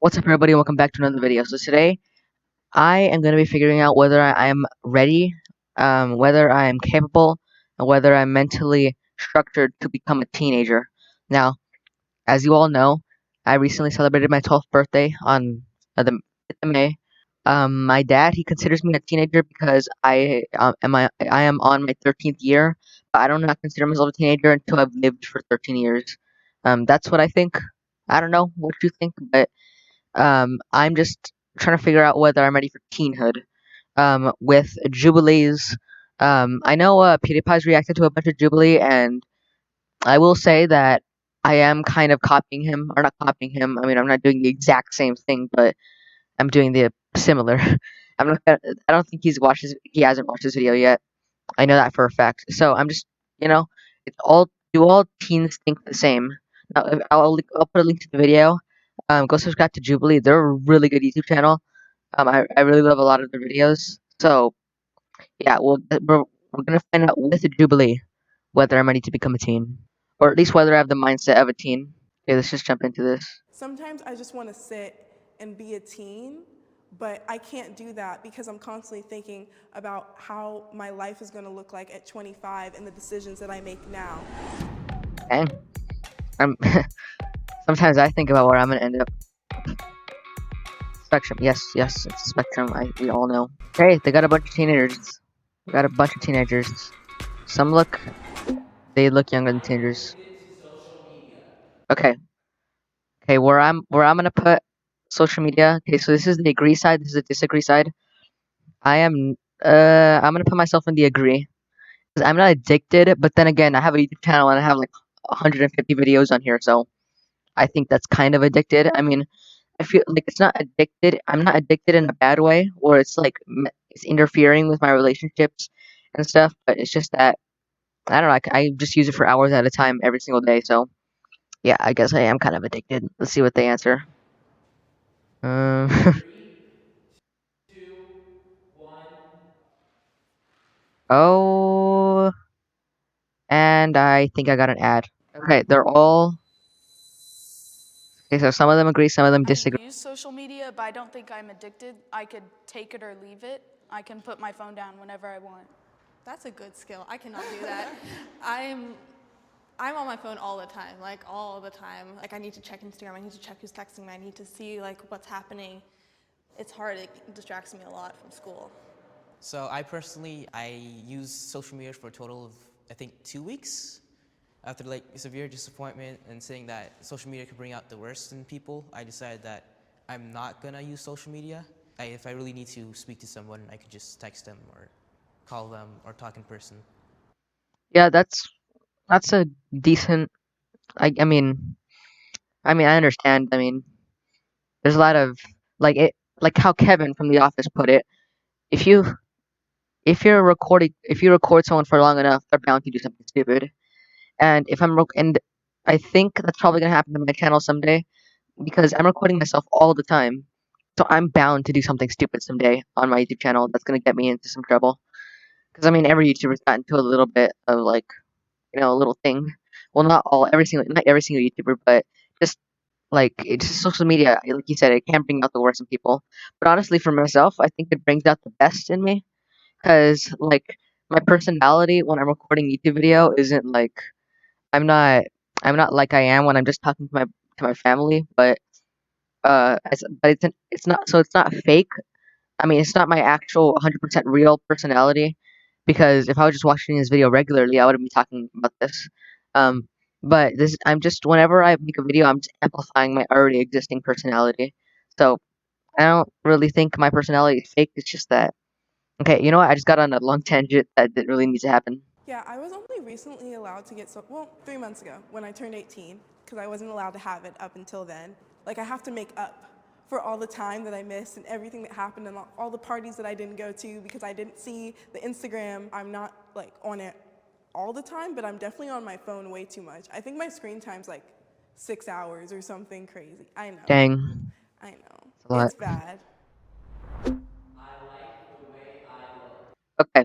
What's up, everybody? Welcome back to another video. So today, I am going to be figuring out whether I am ready, whether I am capable, and whether I'm mentally structured to become a teenager. Now, as you all know, I recently celebrated my 12th birthday on the 5th of May. My dad, he considers me a teenager because I am on my 13th year, but I do not consider myself a teenager until I've lived for 13 years. That's what I think. I don't know what you think, but I'm just trying to figure out whether I'm ready for teenhood. With Jubilees, I know PewDiePie's reacted to a bunch of Jubilee, and I will say that I am kind of copying him, or not copying him. I mean, I'm not doing the exact same thing, but I'm doing the similar. I'm not. I don't think he hasn't watched this video yet. I know that for a fact. So I'm just, you know, it's all. Do all teens think the same? Now, I'll put a link to the video. Go subscribe to Jubilee. They're a really good YouTube channel. I really love a lot of their videos. So yeah, we're gonna find out with Jubilee whether I'm ready to become a teen, or at least whether I have the mindset of a teen. Okay, let's just jump into this. Sometimes I just want to sit and be a teen, but I can't do that because I'm constantly thinking about how my life is going to look like at 25 and the decisions that I make now. Dang. I'm. Sometimes I think about where I'm gonna end up. Spectrum. Yes, yes, it's a spectrum. We all know. Hey, they got a bunch of teenagers. We got a bunch of teenagers. Some look. They look younger than teenagers. Okay. Okay, where I'm gonna put social media. Okay, so this is the agree side. This is the disagree side. I am. I'm gonna put myself in the agree because I'm not addicted. But then again, I have a YouTube channel and I have like 150 videos on here, so I think that's kind of addicted. I mean, I feel like it's not addicted. I'm not addicted in a bad way, or it's like it's interfering with my relationships and stuff. But it's just that I don't know. I just use it for hours at a time every single day. So yeah, I guess I am kind of addicted. Let's see what they answer. Um, oh, and I think I got an ad. Okay, they're all okay. So some of them agree, some of them I disagree. use social media, but I don't think I'm addicted. I could take it or leave it. I can put my phone down whenever I want. That's a good skill. I cannot do that. I'm I'm on my phone all the time, like all the time. Like I need to check Instagram, I need to check who's texting me, I need to see like what's happening. It's hard, it distracts me a lot from school. So I use social media for a total of, I think, 2 weeks. After like severe disappointment and saying that social media could bring out the worst in people, I decided that I'm not gonna use social media. If I really need to speak to someone, I could just text them or call them or talk in person. Yeah, that's a decent. I mean, I understand. I mean, there's a lot of like how Kevin from The Office put it. If you if you record someone for long enough, they're bound to do something stupid. And and I think that's probably gonna happen to my channel someday because I'm recording myself all the time. So I'm bound to do something stupid someday on my YouTube channel that's gonna get me into some trouble. Because I mean, every YouTuber's gotten into a little bit of like, a little thing. Well, not every single YouTuber, but just like it's just social media. Like you said, it can bring out the worst in people. But honestly, for myself, I think it brings out the best in me. Because like my personality when I'm recording YouTube video isn't like I'm not I'm not like I am when I'm just talking to my family. But it's not, so it's not fake. I mean, it's not my actual 100% real personality, because if I was just watching this video regularly, I wouldn't be talking about this. Um, but I'm just, whenever I make a video, I'm just amplifying my already existing personality. So I don't really think my personality is fake. It's just that. Okay, you know what? I just got on a long tangent that didn't really need to happen. Yeah, I was only recently allowed to get, well, 3 months ago when I turned 18, because I wasn't allowed to have it up until then. Like I have to make up for all the time that I missed and everything that happened and all the parties that I didn't go to because I didn't see the Instagram. I'm not like on it all the time, but I'm definitely on my phone way too much. I think my screen time's like 6 hours or something crazy. I know. Dang, I know. that's a lot. It's bad. Okay.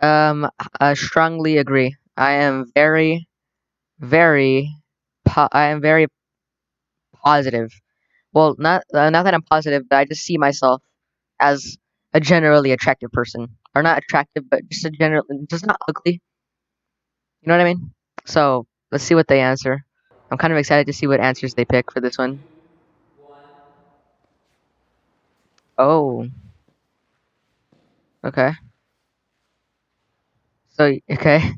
I strongly agree. I am very, very, I am very positive Well, not that I'm positive, but I just see myself as a generally attractive person, or not attractive, but just a general, just not ugly. You know what I mean? So let's see what they answer. I'm kind of excited to see what answers they pick for this one. Oh, okay. So okay,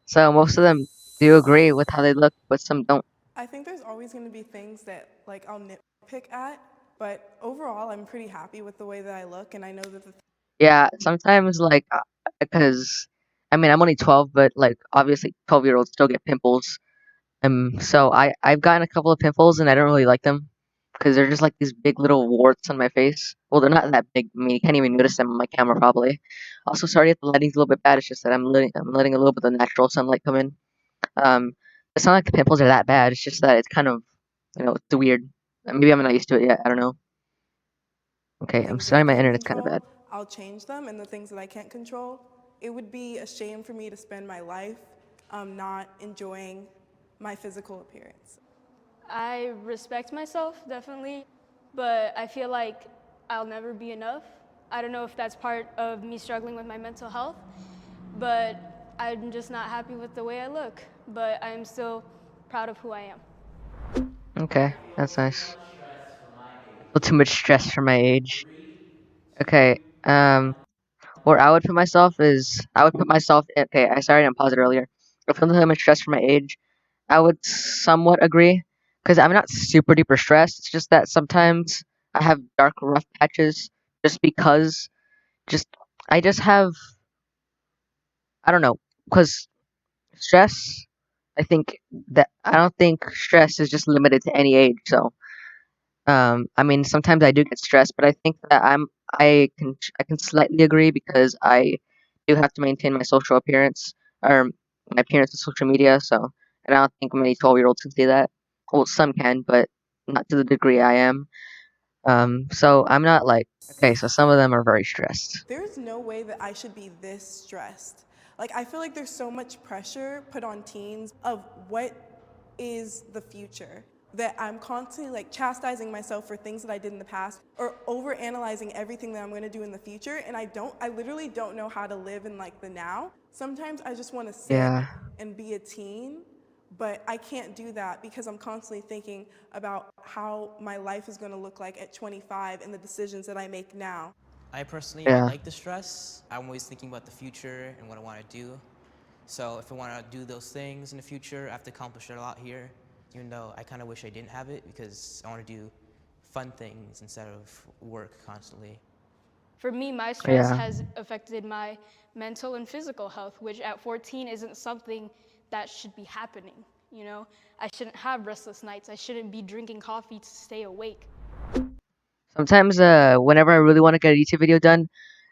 so most of them do agree with how they look, but some don't. I think there's always going to be things that like I'll nitpick at, but overall I'm pretty happy with the way that I look, and I know that the Yeah, sometimes like because I mean I'm only 12, but like obviously 12-year-olds still get pimples. So I've gotten a couple of pimples and I don't really like them because they're just like these big little warts on my face. Well, they're not that big. I mean, you can't even notice them on my camera probably. Also, sorry if the lighting's a little bit bad. It's just that I'm letting a little bit of natural sunlight come in. Um, it's not like the pimples are that bad. It's just that it's kind of it's weird. Maybe I'm not used to it yet. I don't know. Okay, I'm things that I sorry, my can internet's kind of control, bad. I'll change them, and the things that I can't control, it would be a shame for me to spend my life not enjoying my physical appearance. I respect myself, definitely, but I feel like I'll never be enough. I don't know if that's part of me struggling with my mental health, but I'm just not happy with the way I look. But I'm still proud of who I am. Okay, that's nice. A little too much stress for my age. Okay, where I would put myself is I would put myself. Okay, I started and paused it earlier. If I'm much stress for my age, I would somewhat agree because I'm not super duper stressed. It's just that sometimes I have dark, rough patches just because just I just have I don't know because stress. I don't think stress is just limited to any age. So I mean, sometimes I do get stressed, but I think that I can slightly agree because I do have to maintain my social appearance or my appearance on social media. So, and I don't think many 12-year-olds can see that. Well, some can, but not to the degree I am. So I'm not like okay. So some of them are very stressed. There's no way that I should be this stressed. Like, I feel like there's so much pressure put on teens of what is the future that I'm constantly like chastising myself for things that I did in the past or over analyzing everything that I'm going to do in the future, and I literally don't know how to live in like the now. Sometimes I just want to sit Yeah, and be a teen, but I can't do that because I'm constantly thinking about how my life is going to look like at 25 and the decisions that I make now. I personally, I yeah, like the stress. I'm always thinking about the future and what I want to do. So if I want to do those things in the future, I have to accomplish it a lot here, even though I kind of wish I didn't have it because I want to do fun things instead of work constantly. For me, my stress yeah. has affected my mental and physical health, which at 14 isn't something that should be happening. You know, I shouldn't have restless nights. I shouldn't be drinking coffee to stay awake. Sometimes, whenever I really want to get a YouTube video done,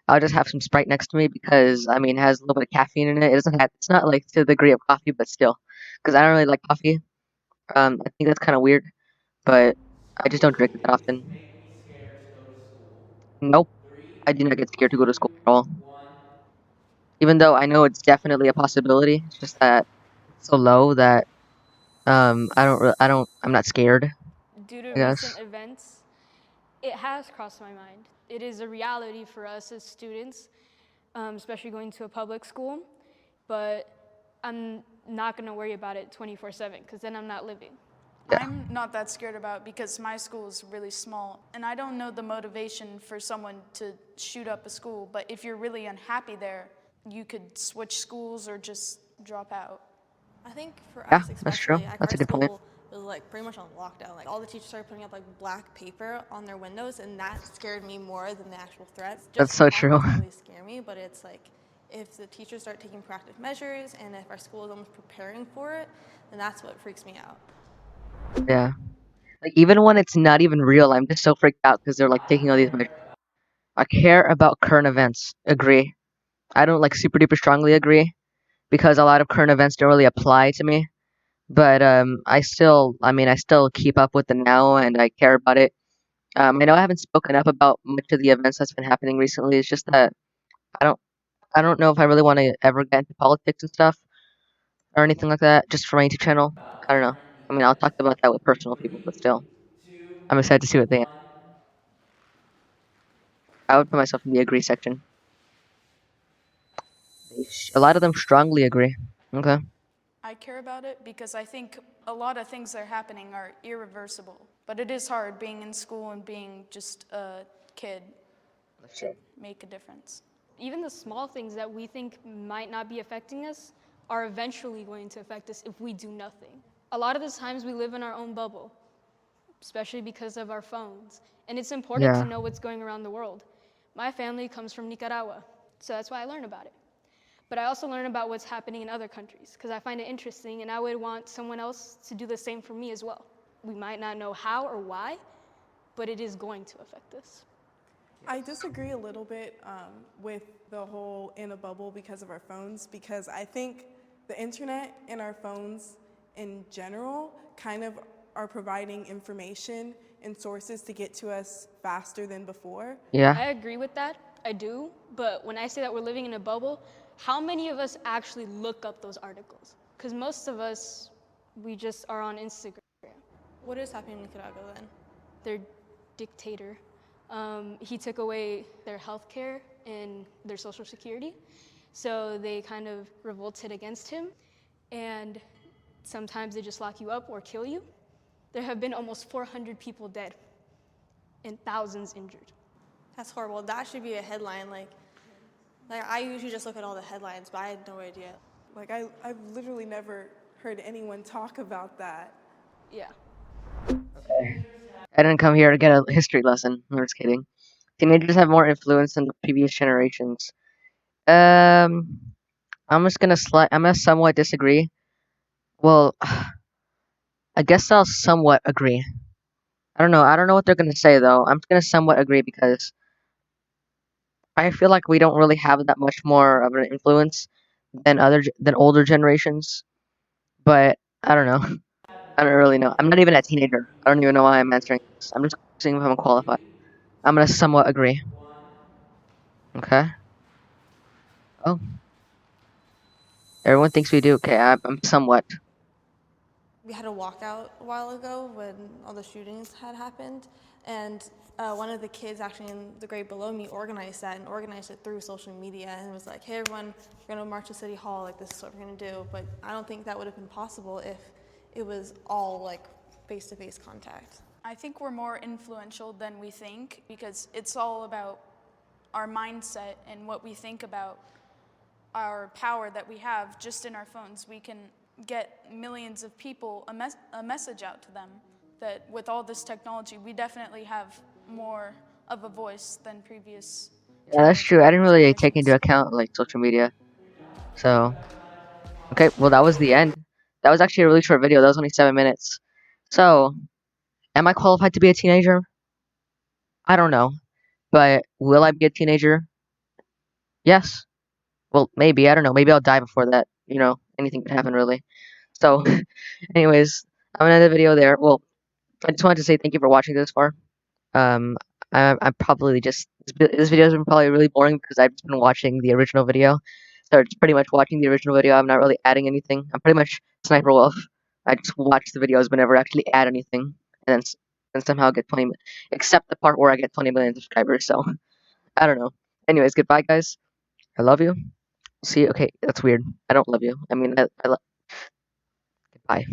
I'll just have some Sprite next to me because I mean it has a little bit of caffeine in it. It doesn't have it's not like to the degree of coffee, but still, because I don't really like coffee. I think that's kind of weird, but I just don't drink it that often. Nope, I do not get scared to go to school at all. Even though I know it's definitely a possibility, it's just that it's so low that I'm not scared. Due to I recent guess. events, it has crossed my mind. It is a reality for us as students, especially going to a public school, but I'm not going to worry about it 24/7 because then I'm not living. Yeah, I'm not that scared about it because my school is really small and I don't know the motivation for someone to shoot up a school, but if you're really unhappy there, you could switch schools or just drop out. I think for yeah, us that's true. especially, like That's our a good point. school was like pretty much on lockdown. Like all the teachers started putting up like black paper on their windows, and that scared me more than the actual threats. That's Just so talking true. doesn't really scare me, but it's like if the teachers start taking proactive measures and if our school is almost preparing for it, then that's what freaks me out. Yeah, like even when it's not even real, I'm just so freaked out because they're like taking all these measures. I care about current events. Agree. I don't like super duper strongly agree because a lot of current events don't really apply to me. But I still keep up with the now and I care about it. I know I haven't spoken up about much of the events that's been happening recently. It's just that I don't, I don't know if I really want to ever get into politics and stuff or anything like that. Just for my YouTube channel, I don't know. I mean, I'll talk about that with personal people, but still. I'm excited to see what they answer. I would put myself in the agree section. A lot of them strongly agree. Okay. I care about it because I think a lot of things that are happening are irreversible. But it is hard being in school and being just a kid to make a difference. Even the small things that we think might not be affecting us are eventually going to affect us if we do nothing. A lot of the times we live in our own bubble, especially because of our phones. And it's important to Yeah. know what's going around the world. My family comes from Nicaragua, so that's why I learn about it. But I also learn about what's happening in other countries because I find it interesting and I would want someone else to do the same for me as well. We might not know how or why, but it is going to affect us. I disagree a little bit with the whole in a bubble because of our phones, because I think the internet and our phones in general kind of are providing information and sources to get to us faster than before. Yeah. I agree with that, I do, but when I say that we're living in a bubble, how many of us actually look up those articles? Because most of us, we just are on Instagram. What is happening in Nicaragua then? Their dictator, he took away their health care and their social security, so they kind of revolted against him, and sometimes they just lock you up or kill you. There have been almost 400 people dead and thousands injured. That's horrible. That should be a headline. Like I usually just look at all the headlines, but I had no idea. Like, I've literally never heard anyone talk about that. Yeah. I didn't come here to get a history lesson. I'm just kidding. Teenagers have more influence than the previous generations. Um, I'm gonna somewhat disagree. Well, I guess I'll somewhat agree. I don't know. I don't know what they're gonna say though. I'm gonna somewhat agree because I feel like we don't really have that much more of an influence than older generations. But I don't know. I don't really know. I'm not even a teenager. I don't even know why I'm answering this. I'm just seeing if I'm qualified. I'm gonna somewhat agree. Okay. Oh, everyone thinks we do. Okay, I'm somewhat. We had a walkout a while ago when all the shootings had happened, and one of the kids actually in the grade below me organized that and organized it through social media and was like, hey everyone, we're gonna march to City Hall, like this is what we're gonna do. But I don't think that would have been possible if it was all like face-to-face contact. I think we're more influential than we think because it's all about our mindset and what we think about our power that we have just in our phones. We can get millions of people a message out to them that with all this technology, we definitely have more of a voice than previous Yeah, that's true. I didn't really take into generations. account like social media. So okay, well that was the end. That was actually a really short video. That was only 7 minutes. So, am I qualified to be a teenager? I don't know, but will I be a teenager? Yes. Well, maybe. I don't know. Maybe I'll die before that. Anything could happen really. So, anyways, I'm gonna end the video there. Well, I just wanted to say thank you for watching this far. Um, I'm probably just this video has been probably really boring because I've just been watching the original video. So it's pretty much watching the original video. I'm not really adding anything. I'm pretty much Sniper Wolf. I just watch the videos but never actually add anything, and somehow get 20, except the part where I get 20 million subscribers. So I don't know. Anyways, goodbye, guys. I love you. See you. Okay, that's weird. I don't love you. I mean, goodbye.